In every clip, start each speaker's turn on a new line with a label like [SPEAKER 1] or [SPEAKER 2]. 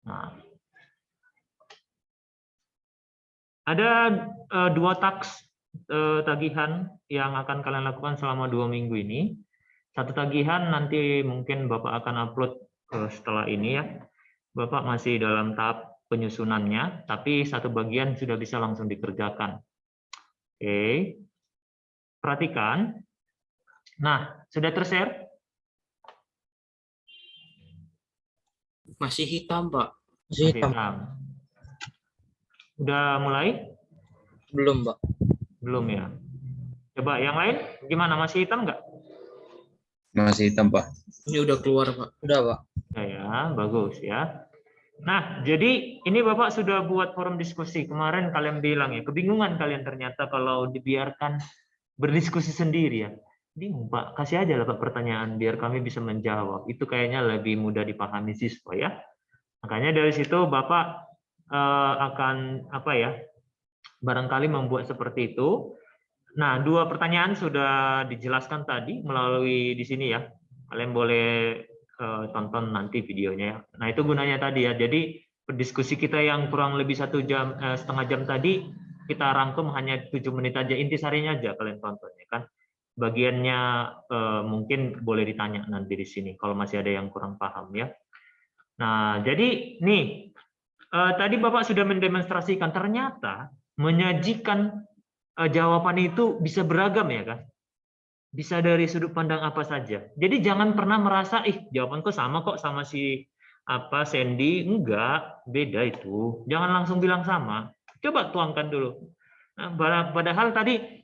[SPEAKER 1] Nah, ada 2 taks tagihan yang akan kalian lakukan selama 2 minggu ini. Satu tagihan nanti mungkin Bapak akan upload setelah ini ya. Bapak masih dalam tahap penyusunannya, tapi satu bagian sudah bisa langsung dikerjakan. Oke, perhatikan. Nah, sudah tershare?
[SPEAKER 2] Masih hitam, Pak.
[SPEAKER 1] Masih hitam. Udah mulai?
[SPEAKER 2] Belum, Pak.
[SPEAKER 1] Belum ya. Coba yang lain gimana? Masih hitam nggak?
[SPEAKER 3] Masih hitam, Pak.
[SPEAKER 2] Ini udah keluar, Pak. Udah, Pak.
[SPEAKER 1] Ya, bagus ya. Nah, jadi ini Bapak sudah buat forum diskusi. Kemarin kalian bilang ya, kebingungan kalian ternyata kalau dibiarkan berdiskusi sendiri ya. Bingung, Pak. Kasih aja lah Pak pertanyaan biar kami bisa menjawab. Itu kayaknya lebih mudah dipahami siswa ya. Makanya dari situ Bapak akan apa ya? Barangkali membuat seperti itu. Nah, 2 pertanyaan sudah dijelaskan tadi melalui di sini ya. Kalian boleh tonton nanti videonya. Nah, itu gunanya tadi ya. Jadi berdiskusi kita yang kurang lebih 1 jam, setengah jam tadi, kita rangkum hanya 7 menit aja. Intisarinya aja kalian tonton ya kan. Bagiannya mungkin boleh ditanya nanti di sini kalau masih ada yang kurang paham ya. Nah, jadi nih tadi Bapak sudah mendemonstrasikan ternyata menyajikan jawaban itu bisa beragam ya kan. Bisa dari sudut pandang apa saja. Jadi jangan pernah merasa jawabanku sama kok sama si Sandy. Enggak, beda itu. Jangan langsung bilang sama. Coba tuangkan dulu. Nah, padahal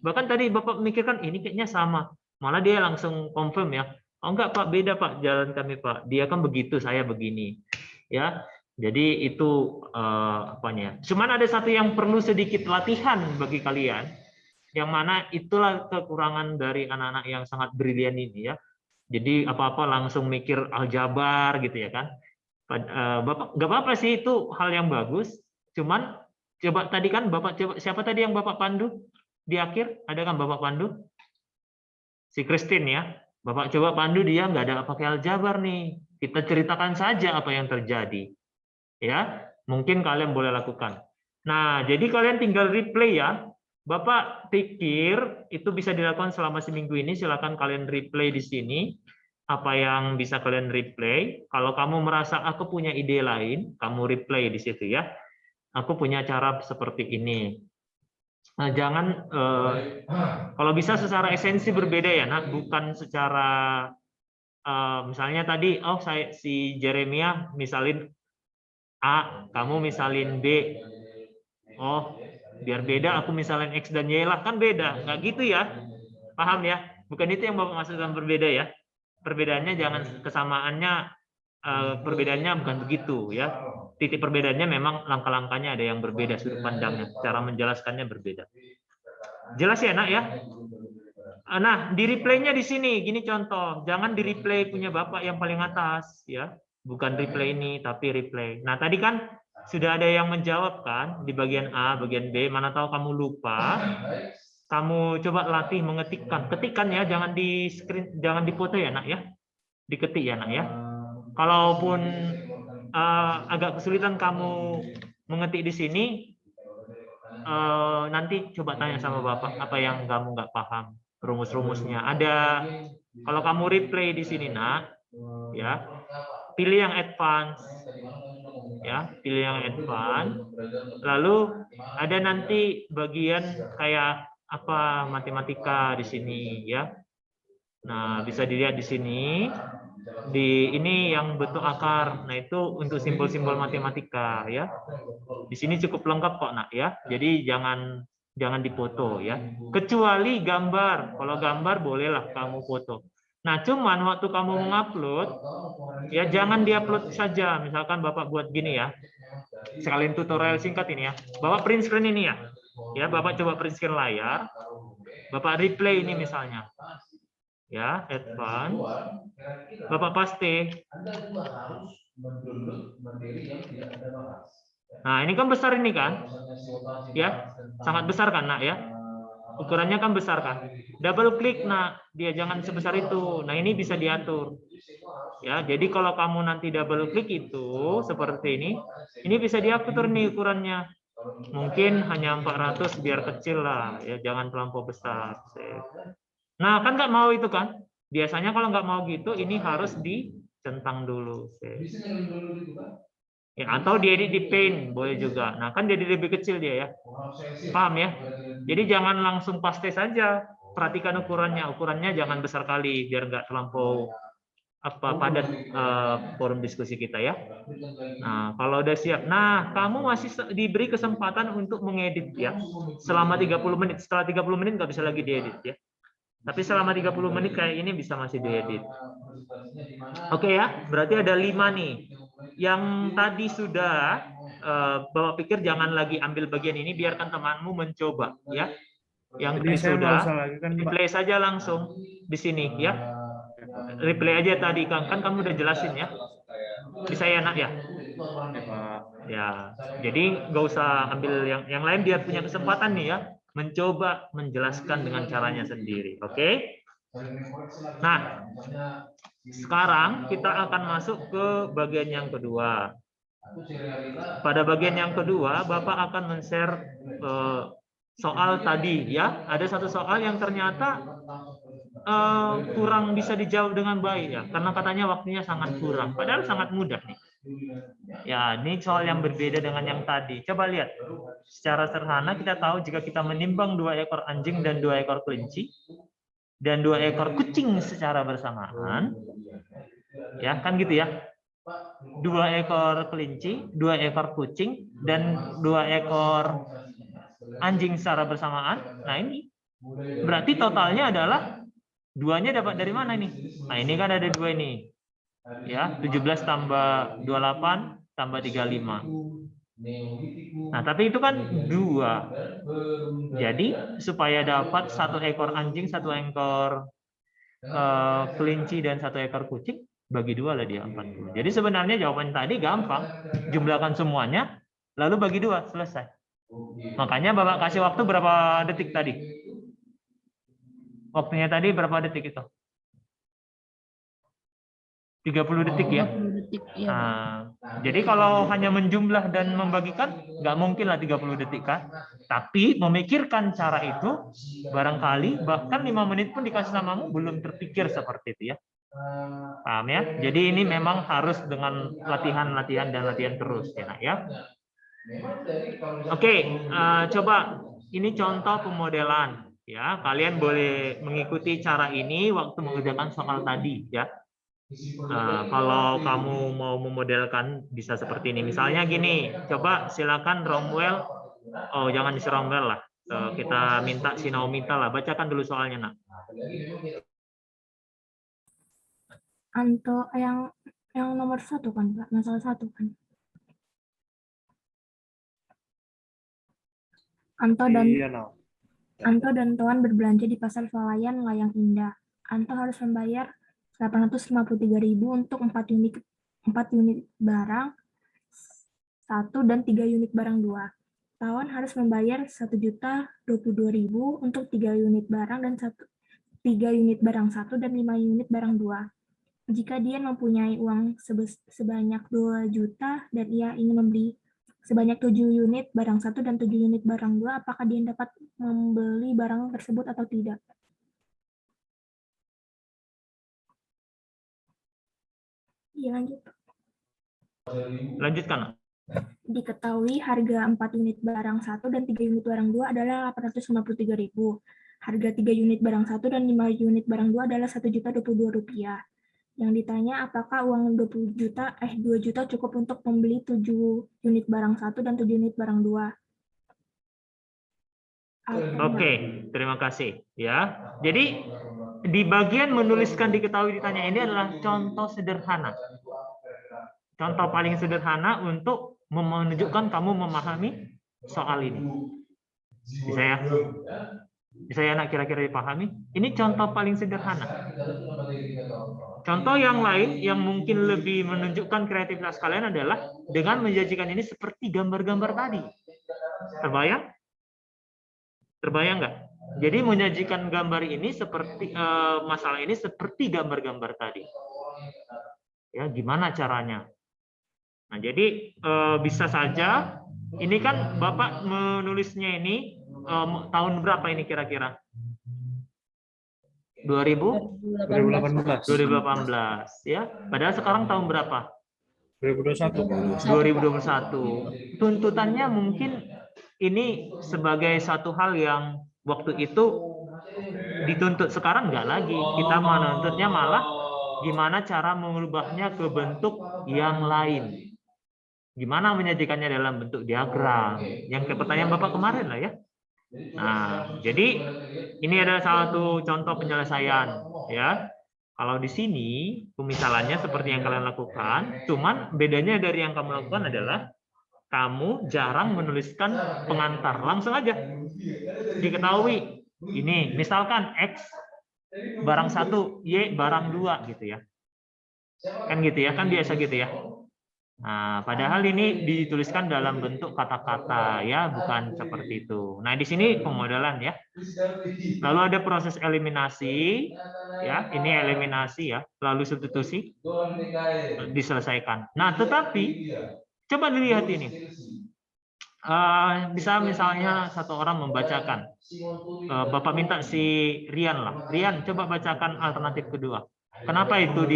[SPEAKER 1] bahkan tadi Bapak mikirkan ini kayaknya sama. Malah dia langsung confirm ya. Oh enggak Pak, beda Pak jalan kami Pak. Dia kan begitu, saya begini. Ya. Jadi itu apanya. Cuman ada satu yang perlu sedikit latihan bagi kalian. Yang mana itulah kekurangan dari anak-anak yang sangat brilian ini ya. Jadi apa-apa langsung mikir aljabar gitu ya kan. Bapak nggak apa-apa sih, itu hal yang bagus. Cuman coba tadi kan Bapak coba, siapa tadi yang Bapak pandu di akhir? Ada kan Bapak pandu? Si Christine ya. Bapak coba pandu dia nggak ada pakai aljabar nih. Kita ceritakan saja apa yang terjadi. Ya, mungkin kalian boleh lakukan. Nah, jadi kalian tinggal replay ya. Bapak pikir itu bisa dilakukan selama seminggu ini. Silakan kalian replay di sini. Apa yang bisa kalian replay. Kalau kamu merasa aku punya ide lain, kamu replay di situ ya. Aku punya cara seperti ini. Nah, jangan kalau bisa secara esensi berbeda ya, nak. Bukan secara misalnya tadi, si Jeremia misalin A, kamu misalin B. Oh, biar beda aku misalin X dan Y lah, kan beda. Nggak gitu ya. Paham ya? Bukan itu yang Bapak maksudkan berbeda ya. Perbedaannya jangan kesamaannya, perbedaannya bukan begitu ya. Titik perbedaannya memang langkah-langkahnya ada yang berbeda, sudut pandangnya, cara menjelaskannya berbeda. Jelas ya, Nak ya? Nah, di replaynya di sini, gini contoh. Jangan di replay punya Bapak yang paling atas ya. Bukan replay ini, tapi replay. Nah, tadi kan sudah ada yang menjawab kan di bagian A, bagian B. Mana tahu kamu lupa, kamu coba latih mengetikkan. Ketikkan ya, jangan di screen, jangan dipoto ya, Nak ya. Diketik ya, Nak ya. Kalaupun agak kesulitan kamu mengetik di sini, nanti coba tanya sama Bapak apa yang kamu nggak paham, rumus-rumusnya. Ada, kalau kamu replay di sini, Nak, ya, pilih yang advance. Ya, pilih yang advance. Lalu ada nanti bagian kayak apa matematika di sini ya. Nah, bisa dilihat di sini. Di ini yang bentuk akar. Nah, itu untuk simbol-simbol matematika ya. Di sini cukup lengkap kok, Nak ya. Jadi jangan dipoto ya. Kecuali gambar. Kalau gambar bolehlah kamu foto. Nah, cuman waktu kamu mengupload, ya jangan diupload saja. Misalkan Bapak buat gini ya. Sekalian tutorial singkat ini ya. Bapak print screen ini ya. Ya, Bapak coba print screen layar. Bapak replay ini misalnya. Ya, advance. Bapak paste. Nah, ini kan besar ini kan? Ya, sangat besar kan, Nak ya? Ukurannya kan besar kan. Double klik, nah dia jangan sebesar itu. Nah ini bisa diatur. Ya, jadi kalau kamu nanti double klik itu seperti ini bisa diatur nih ukurannya. Mungkin hanya 400 biar kecil lah, ya jangan terlampau besar. Nah kan nggak mau itu kan. Biasanya kalau nggak mau gitu, ini harus dicentang dulu. Ya, atau diedit di Paint boleh juga. Nah kan jadi lebih kecil dia ya. Paham ya? Jadi jangan langsung paste saja. Perhatikan ukurannya. Ukurannya jangan besar kali biar nggak terlampau padat forum diskusi kita ya. Nah kalau udah siap. Nah kamu masih diberi kesempatan untuk mengedit ya. Selama 30 menit. Setelah 30 menit nggak bisa lagi diedit ya. Tapi selama 30 menit kayak ini bisa masih diedit. Oke ya, berarti ada 5 nih. Yang tadi sudah Bapak pikir jangan lagi ambil bagian ini, biarkan temanmu mencoba ya. Yang tadi sudah replay saja langsung di sini ya. Replay aja tadi kan kamu udah jelasin ya. Bisa ya nak ya? Ya. Jadi nggak usah ambil yang lain, dia punya kesempatan nih ya mencoba menjelaskan dengan caranya sendiri. Oke? Nah, sekarang kita akan masuk ke bagian yang kedua. Pada bagian yang kedua, Bapak akan men-share soal tadi ya. Ada satu soal yang ternyata kurang bisa dijawab dengan baik ya, karena katanya waktunya sangat kurang. Padahal sangat mudah nih. Ya, ini soal yang berbeda dengan yang tadi. Coba lihat. Secara sederhana kita tahu jika kita menimbang 2 ekor anjing dan 2 ekor kelinci dan 2 ekor kucing secara bersamaan, ya kan gitu ya. 2 ekor kelinci, 2 ekor kucing, dan 2 ekor anjing secara bersamaan. Nah ini berarti totalnya adalah 2-nya dapat dari mana nih? Nah ini kan ada 2 ini. Ya, 17 tambah 28 tambah 35. Nah tapi itu kan 2. Jadi supaya dapat 1 ekor anjing, 1 ekor kelinci, dan 1 ekor kucing, bagi 2 lah dia 40. Jadi sebenarnya jawaban tadi gampang. Jumlahkan semuanya, lalu bagi 2, selesai. Makanya Bapak kasih waktu berapa detik tadi? Waktunya tadi berapa detik itu? 30 detik ya?
[SPEAKER 4] 30 detik, ya.
[SPEAKER 1] Nah, jadi kalau hanya menjumlah dan membagikan, nggak mungkin lah 30 detik kan? Tapi memikirkan cara itu, barangkali bahkan 5 menit pun dikasih samamu belum terpikir seperti itu ya. Paham ya? Jadi ini memang harus dengan latihan dan latihan terus ya nak ya. Oke, coba ini contoh pemodelan ya. Kalian boleh mengikuti cara ini waktu mengerjakan soal tadi ya. Kalau kamu mau memodelkan bisa seperti ini. Misalnya gini, coba silakan Romwell. Oh, jangan si Romwell lah. Kita minta si Naumita lah. Bacakan dulu soalnya nak.
[SPEAKER 4] Anto yang nomor 1 kan, Pak? Masalah 1 kan. Anto dan Toan berbelanja di pasar swalayan Layang Indah. Anto harus membayar 853.000 untuk 4 unit barang 1 dan 3 unit barang 2. Tawan harus membayar 1.022.000 untuk 3 unit barang dan 3 unit barang 1 dan 5 unit barang 2. Jika dia mempunyai uang sebanyak 2 juta dan ia ingin membeli sebanyak 7 unit barang 1 dan 7 unit barang 2, apakah dia dapat membeli barang tersebut atau tidak? Iya, lanjut.
[SPEAKER 1] Lanjutkan.
[SPEAKER 4] Diketahui harga 4 unit barang 1 dan 3 unit barang 2 adalah 853.000. Harga 3 unit barang 1 dan 5 unit barang 2 adalah Rp1.022. Yang ditanya apakah uang 2 juta cukup untuk membeli 7 unit barang 1 dan 7 unit barang 2.
[SPEAKER 1] Oke, terima kasih ya. Jadi di bagian menuliskan diketahui ditanya ini adalah contoh sederhana. Contoh paling sederhana untuk menunjukkan kamu memahami soal ini. Bisa ya? Bisa ya nak kira-kira dipahami? Ini contoh paling sederhana. Contoh yang lain yang mungkin lebih menunjukkan kreativitas kalian adalah dengan menjanjikan ini seperti gambar-gambar tadi. Terbayang? Terbayang nggak? Jadi menyajikan gambar ini seperti masalah ini seperti gambar-gambar tadi. Ya, gimana caranya? Nah, jadi bisa saja ini kan Bapak menulisnya ini tahun berapa ini kira-kira? 2018 ya. Padahal sekarang tahun berapa? 2021. Tuntutannya mungkin ini sebagai satu hal yang waktu itu dituntut, sekarang nggak lagi. Kita menuntutnya malah gimana cara mengubahnya ke bentuk yang lain. Gimana menyajikannya dalam bentuk diagram. Yang ke pertanyaan Bapak kemarin lah ya. Nah, jadi ini adalah salah satu contoh penyelesaian ya. Kalau di sini pemisalannya seperti yang kalian lakukan, cuman bedanya dari yang kamu lakukan adalah kamu jarang menuliskan pengantar, langsung aja diketahui ini misalkan X barang 1, Y barang 2 gitu ya. Kan gitu ya, kan biasa gitu ya. Nah, padahal ini dituliskan dalam bentuk kata-kata ya, bukan seperti itu. Nah, di sini pemodelan ya. Lalu ada proses eliminasi ya, ini eliminasi ya, lalu substitusi diselesaikan. Nah, tetapi coba dilihat ini. Bisa misalnya satu orang membacakan. Bapak minta si Rian lah. Rian, coba bacakan alternatif kedua. Kenapa itu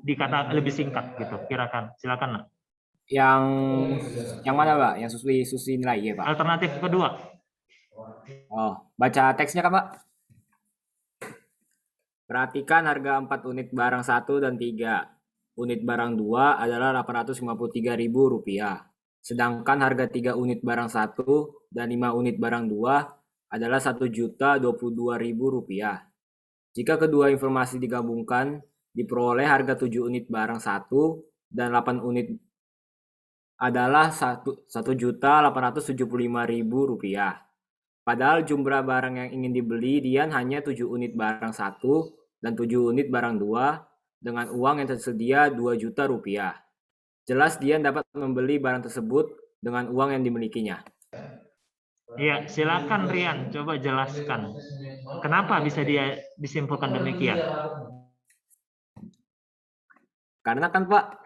[SPEAKER 1] dikata lebih singkat gitu, kirakan. Silakan lah.
[SPEAKER 5] Yang mana Pak? Yang susi nilai ya Pak?
[SPEAKER 1] Alternatif kedua.
[SPEAKER 5] Oh, baca teksnya kan Pak? Perhatikan harga 4 unit barang 1 dan 3. Unit barang 2 adalah Rp853.000. Sedangkan harga 3 unit barang 1 dan 5 unit barang 2 adalah Rp1.022.000. Jika kedua informasi digabungkan, diperoleh harga 7 unit barang 1 dan 8 unit adalah Rp1.875.000. Padahal jumlah barang yang ingin dibeli Dian hanya 7 unit barang 1 dan 7 unit barang 2 dengan uang yang tersedia Rp2.000.000. Jelas Dian dapat membeli barang tersebut dengan uang yang dimilikinya.
[SPEAKER 1] Ya, silakan Rian, coba jelaskan. Kenapa bisa dia disimpulkan demikian?
[SPEAKER 5] Karena kan Pak,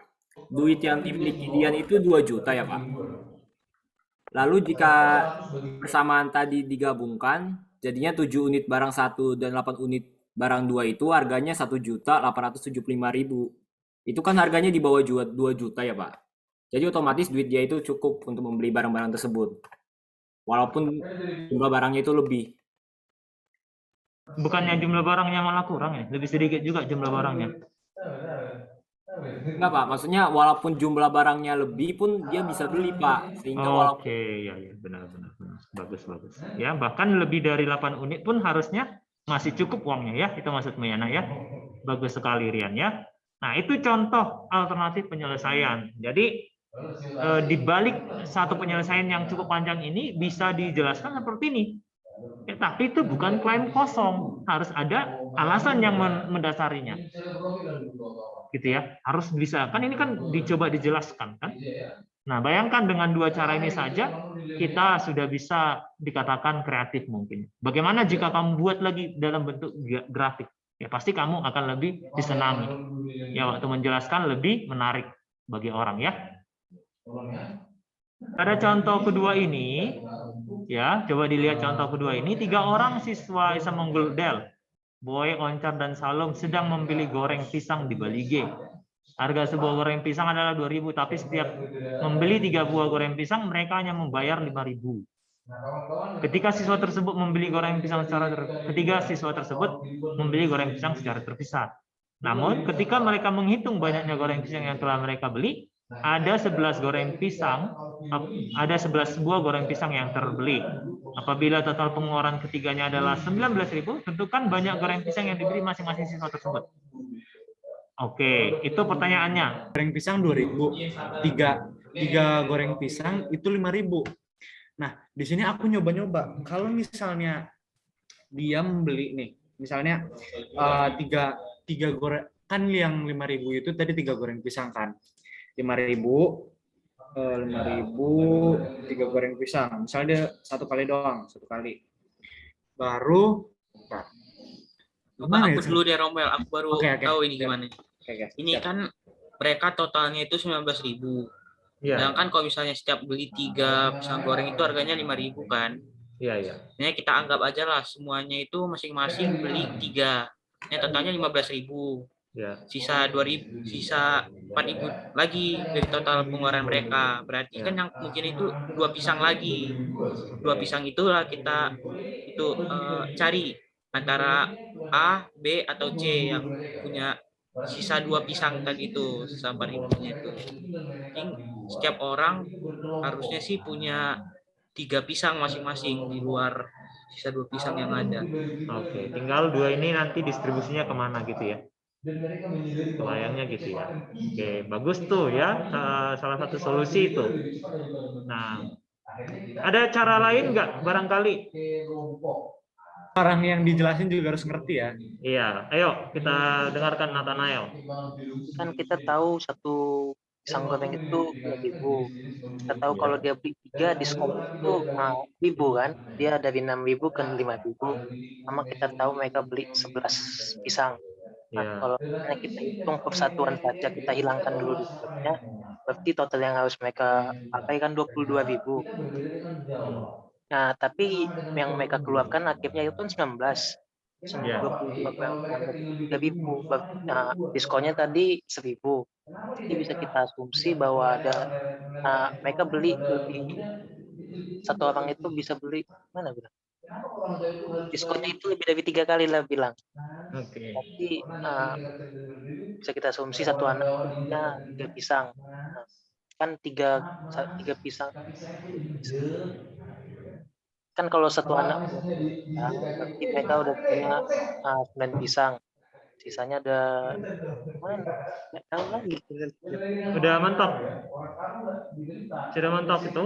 [SPEAKER 5] duit yang dimiliki Dian itu 2 juta ya Pak. Lalu jika persamaan tadi digabungkan, jadinya 7 unit barang 1 dan 8 unit barang 2 itu harganya Rp1.875.000. Itu kan harganya di bawah 2 juta ya Pak. Jadi otomatis duit dia itu cukup untuk membeli barang-barang tersebut. Walaupun jumlah barangnya itu lebih.
[SPEAKER 1] Bukannya jumlah barangnya malah kurang ya? Lebih sedikit juga jumlah barangnya.
[SPEAKER 5] Enggak Pak, maksudnya walaupun jumlah barangnya lebih pun dia bisa beli Pak. Sehingga
[SPEAKER 1] Oke, ya benar. Bagus. Ya, bahkan lebih dari 8 unit pun harusnya masih cukup uangnya ya. Itu maksudnya ya. Bagus sekali Rian ya. Nah, itu contoh alternatif penyelesaian. Jadi di balik satu penyelesaian yang cukup panjang ini bisa dijelaskan seperti ini. Ya, tapi itu bukan klaim kosong, harus ada alasan yang mendasarinya. Gitu ya, harus bisa. Kan ini kan dicoba dijelaskan kan. Nah, bayangkan dengan 2 cara ini saja kita sudah bisa dikatakan kreatif mungkin. Bagaimana jika kamu buat lagi dalam bentuk grafik? Ya pasti kamu akan lebih disenangi. Ya, waktu menjelaskan lebih menarik bagi orang ya. Pada contoh kedua ini, ya coba dilihat contoh kedua ini, 3 orang siswa SMA Unggul Del, Boy, Oncar, dan Salom sedang membeli goreng pisang di Bali G. Harga sebuah goreng pisang adalah 2.000, tapi setiap membeli 3 buah goreng pisang mereka hanya membayar 5.000. Ketika siswa tersebut membeli goreng pisang secara terpisah. Namun, ketika mereka menghitung banyaknya goreng pisang yang telah mereka beli, ada 11 buah goreng pisang yang terbeli. Apabila total pengeluaran ketiganya adalah 19.000, tentukan banyak goreng pisang yang dibeli masing-masing siswa tersebut. Oke, itu pertanyaannya.
[SPEAKER 6] Goreng pisang 2.000, tiga goreng pisang itu 5.000. Nah, di sini aku nyoba-nyoba. Kalau misalnya dia membeli nih, misalnya tiga goreng, kan yang 5.000 itu tadi 3 goreng pisang kan. 5.000, 3 goreng pisang. Misalnya dia 1 kali doang, 1 kali. baru bentar. Gimana
[SPEAKER 2] Aku
[SPEAKER 6] ya,
[SPEAKER 2] dulu deh Rommel, aku baru
[SPEAKER 6] Oke.
[SPEAKER 2] tahu ini gimana.
[SPEAKER 6] Oke.
[SPEAKER 2] Ini kan mereka totalnya itu 19.000.
[SPEAKER 1] Iya,
[SPEAKER 2] Sedangkan kalau misalnya setiap beli 3 pisang goreng itu harganya 5.000 kan.
[SPEAKER 1] iya.
[SPEAKER 2] Nah, kita anggap aja lah semuanya itu masing-masing beli 3. Totalnya 15.000.
[SPEAKER 1] Ya.
[SPEAKER 2] Sisa 2.000, sisa 4.000 lagi dari total pengeluaran mereka. Berarti kan yang mungkin itu 2 pisang lagi. 2 pisang itulah kita itu cari antara A, B atau C yang punya sisa 2 pisang tadi itu, sisa 4.000-nya itu. Jadi setiap orang harusnya sih punya 3 pisang masing-masing di luar sisa 2 pisang yang ada.
[SPEAKER 1] Oke, tinggal 2 ini nanti distribusinya kemana gitu ya? Kebayangnya gitu ya. Oke, bagus tuh ya. Salah satu solusi itu. Nah, ada cara lain nggak barangkali?
[SPEAKER 6] Orang yang dijelasin juga harus ngerti ya.
[SPEAKER 1] Iya, ayo kita dengarkan Nathanael.
[SPEAKER 7] Kan kita tahu satu pisang goreng itu 2.000. Kita tahu kalau dia beli 3 diskon itu 1.000 kan, dia dari 6.000 ke 5.000. Sama kita tahu mereka beli 11 pisang. Nah,
[SPEAKER 1] Ya.
[SPEAKER 7] kalau misalnya kita hitung persatuan saja, kita hilangkan dulu diskonsnya, berarti total yang harus mereka pakai kan 22.000. Nah, tapi yang mereka keluarkan akhirnya itu kan 19.
[SPEAKER 1] Ya.
[SPEAKER 7] 22 3.000. Nah, diskonnya tadi 1.000. Jadi bisa kita asumsi bahwa ada mereka beli lebih, satu orang itu bisa beli mana bilang? Diskonnya itu lebih dari 3 kali lah bilang.
[SPEAKER 1] Oke.
[SPEAKER 7] Jadi bisa kita asumsi satu anak punya 3 pisang. Nah, kan 3 pisang. Kan kalau satu anak punya 3 pisang, berarti mereka udah punya 9 pisang. Sisanya ada mana? Nggak tahu lagi.
[SPEAKER 1] Udah mantap. Sudah mantap itu?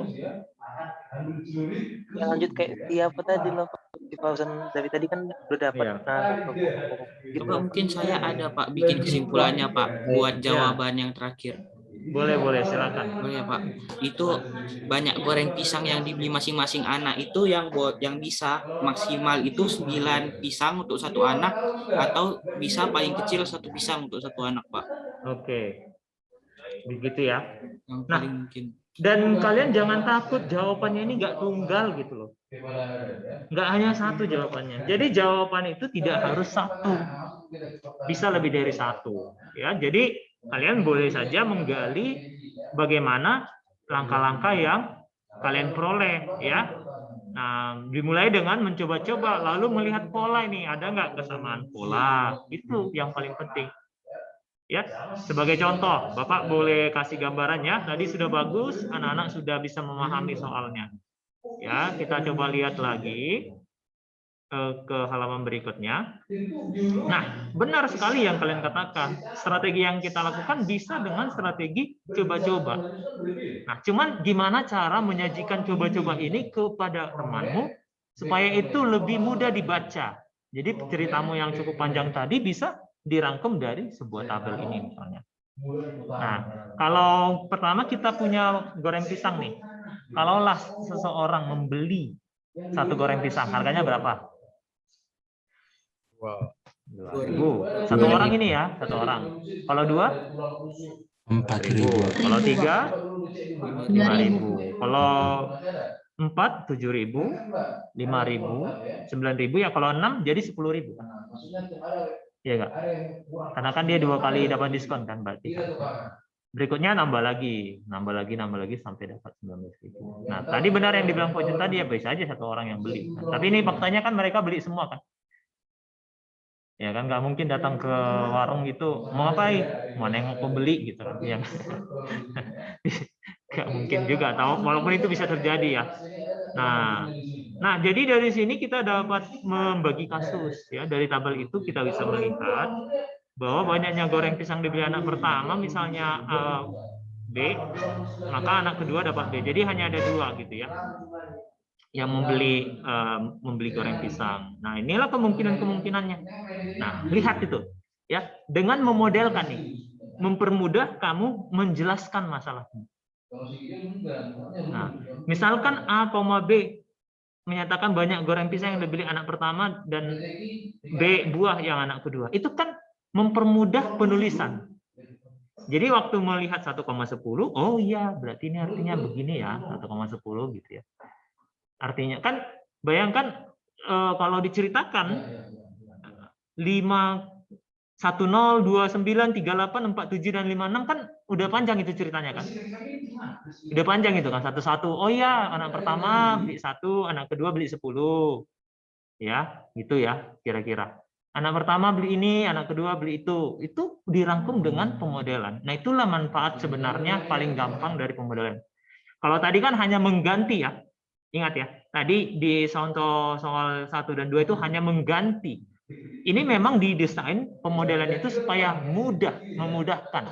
[SPEAKER 7] Ya, lanjut kayak apa tadi loh, di pausan dari tadi kan udah dapat.
[SPEAKER 1] Iya.
[SPEAKER 7] Gitu.
[SPEAKER 2] Coba mungkin saya ada Pak bikin kesimpulannya Pak buat jawaban yang terakhir.
[SPEAKER 1] Boleh, silakan.
[SPEAKER 2] Boleh Pak. Itu banyak goreng pisang yang dibeli masing-masing anak itu yang bisa maksimal itu 9 pisang untuk satu anak atau bisa paling kecil 1 pisang untuk satu anak Pak.
[SPEAKER 1] Oke. Begitu ya.
[SPEAKER 2] Yang
[SPEAKER 1] Nah,
[SPEAKER 2] paling mungkin.
[SPEAKER 1] Dan kalian jangan takut jawabannya ini nggak tunggal gitu loh. Nggak hanya satu jawabannya. Jadi jawaban itu tidak harus satu. Bisa lebih dari satu. Ya, jadi kalian boleh saja menggali bagaimana langkah-langkah yang kalian peroleh, ya. Nah, dimulai dengan mencoba-coba, lalu melihat pola ini, ada nggak kesamaan pola? Itu yang paling penting. Ya, sebagai contoh, Bapak boleh kasih gambarannya. Tadi sudah bagus, anak-anak sudah bisa memahami soalnya. Ya, kita coba lihat lagi ke halaman berikutnya. Nah, benar sekali yang kalian katakan. Strategi yang kita lakukan bisa dengan strategi coba-coba. Nah, cuman gimana cara menyajikan coba-coba ini kepada temanmu supaya itu lebih mudah dibaca. Jadi ceritamu yang cukup panjang tadi bisa dirangkum dari sebuah tabel ini misalnya. Nah, kalau pertama kita punya goreng pisang nih. Kalaulah seseorang membeli satu goreng pisang, harganya berapa?
[SPEAKER 3] Wow.
[SPEAKER 1] 2.000. Satu orang ini ya, satu orang. Kalau 2?
[SPEAKER 3] 4.000.
[SPEAKER 1] Kalau 3? 5.000. Kalau 4, 7.000, 5.000, 9.000 ya. Kalau 6 jadi 10.000. Iya enggak? Karena kan dia 2 kali dapat diskon kan berarti. Berikutnya nambah lagi sampai dapat 19.000. Nah, tadi benar yang dibilang Pojun tadi ya, bisa aja satu orang yang beli. Nah, tapi ini faktanya kan mereka beli semua kan. Ya kan nggak mungkin datang ke warung gitu mau ngapain, mau nengok pembeli gitu kan, yang nggak mungkin juga, tahu walaupun itu bisa terjadi ya. Nah jadi dari sini kita dapat membagi kasus ya, dari tabel itu kita bisa melihat bahwa banyaknya goreng pisang dibeli anak pertama misalnya B, maka anak kedua dapat B, jadi hanya ada 2 gitu ya yang membeli goreng pisang. Nah, inilah kemungkinannya. Nah, lihat itu ya, dengan memodelkan nih, mempermudah kamu menjelaskan masalahmu. Nah, misalkan A, B menyatakan banyak goreng pisang yang dibeli anak pertama dan B buah yang anak kedua. Itu kan mempermudah penulisan. Jadi waktu melihat 1,10, oh iya berarti ini artinya begini ya, 1,10 gitu ya. Artinya kan bayangkan kalau diceritakan 5, 10, 29, 38, 47 dan 56 kan udah panjang itu ceritanya kan. Udah panjang itu kan satu-satu. Oh iya, anak pertama beli 1, anak kedua beli 10. Ya, gitu ya kira-kira. Anak pertama beli ini, anak kedua beli itu. Itu dirangkum dengan pemodelan. Nah, itulah manfaat sebenarnya paling gampang dari pemodelan. Kalau tadi kan hanya mengganti ya. Ingat ya, tadi di contoh soal 1 dan 2 itu hanya mengganti. Ini memang didesain pemodelan itu supaya memudahkan.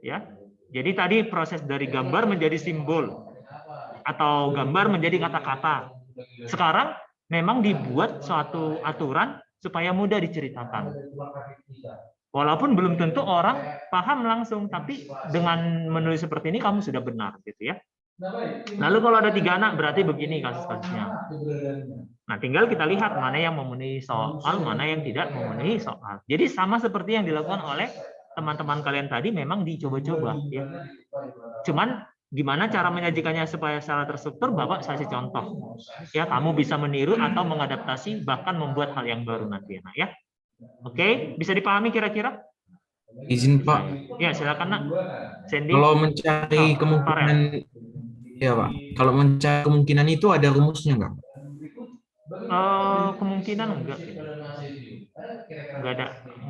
[SPEAKER 1] Ya. Jadi tadi proses dari gambar menjadi simbol atau gambar menjadi kata-kata. Sekarang memang dibuat suatu aturan supaya mudah diceritakan. Walaupun belum tentu orang paham langsung, tapi dengan menulis seperti ini kamu sudah benar gitu ya. Lalu kalau ada 3 anak berarti begini kasus-kasusnya. Nah, tinggal kita lihat mana yang memenuhi soal, mana yang tidak memenuhi soal. Jadi sama seperti yang dilakukan oleh teman-teman kalian tadi memang dicoba-coba ya. Cuman gimana cara menyajikannya supaya secara terstruktur, Bapak kasih contoh. Ya, kamu bisa meniru atau mengadaptasi bahkan membuat hal yang baru nanti ya. Oke, bisa dipahami kira-kira?
[SPEAKER 3] Izin Pak,
[SPEAKER 1] Ya, silakan Nak. Sandy.
[SPEAKER 3] kalau mencari
[SPEAKER 1] Oh,
[SPEAKER 3] kemungkinan, ya Pak, kalau mencari kemungkinan itu ada rumusnya nggak?
[SPEAKER 1] Kemungkinan enggak.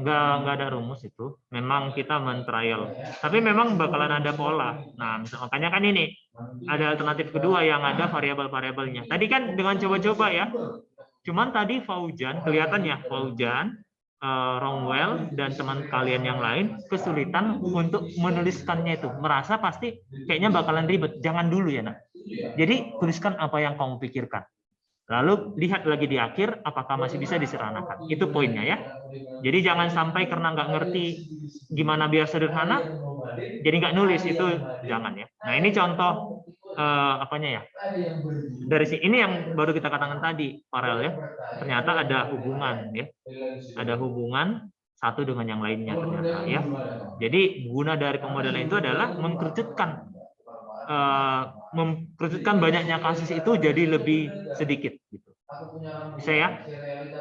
[SPEAKER 1] Enggak ada rumus itu. Memang kita men-trial. Tapi memang bakalan ada pola. Nah, makanya kan ini ada alternatif kedua yang ada variabel-variabelnya. Tadi kan dengan coba-coba ya. Cuman tadi Faujan, kelihatannya Faujan, Romwell dan teman kalian yang lain kesulitan untuk menuliskannya itu. Merasa pasti kayaknya bakalan ribet. Jangan dulu ya, Nak. Jadi tuliskan apa yang kamu pikirkan. Lalu lihat lagi di akhir apakah masih bisa diseranakan. Itu poinnya ya. Jadi jangan sampai karena nggak ngerti gimana biar sederhana, jadi nggak nulis, itu jangan ya. Nah, ini contoh apanya ya. Dari sini ini yang baru kita katakan tadi, paralel ya. Ternyata ada hubungan ya. Ada hubungan satu dengan yang lainnya ternyata ya. Jadi guna dari pemodelan itu adalah mengkerucutkan banyaknya kasus itu jadi lebih sedikit gitu. Bisa ya?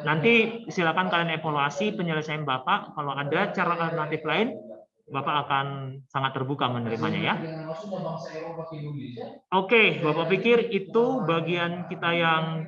[SPEAKER 1] Nanti silakan kalian evaluasi penyelesaian Bapak. Kalau ada cara alternatif lain, Bapak akan sangat terbuka menerimanya ya. Oke, Bapak pikir itu bagian kita yang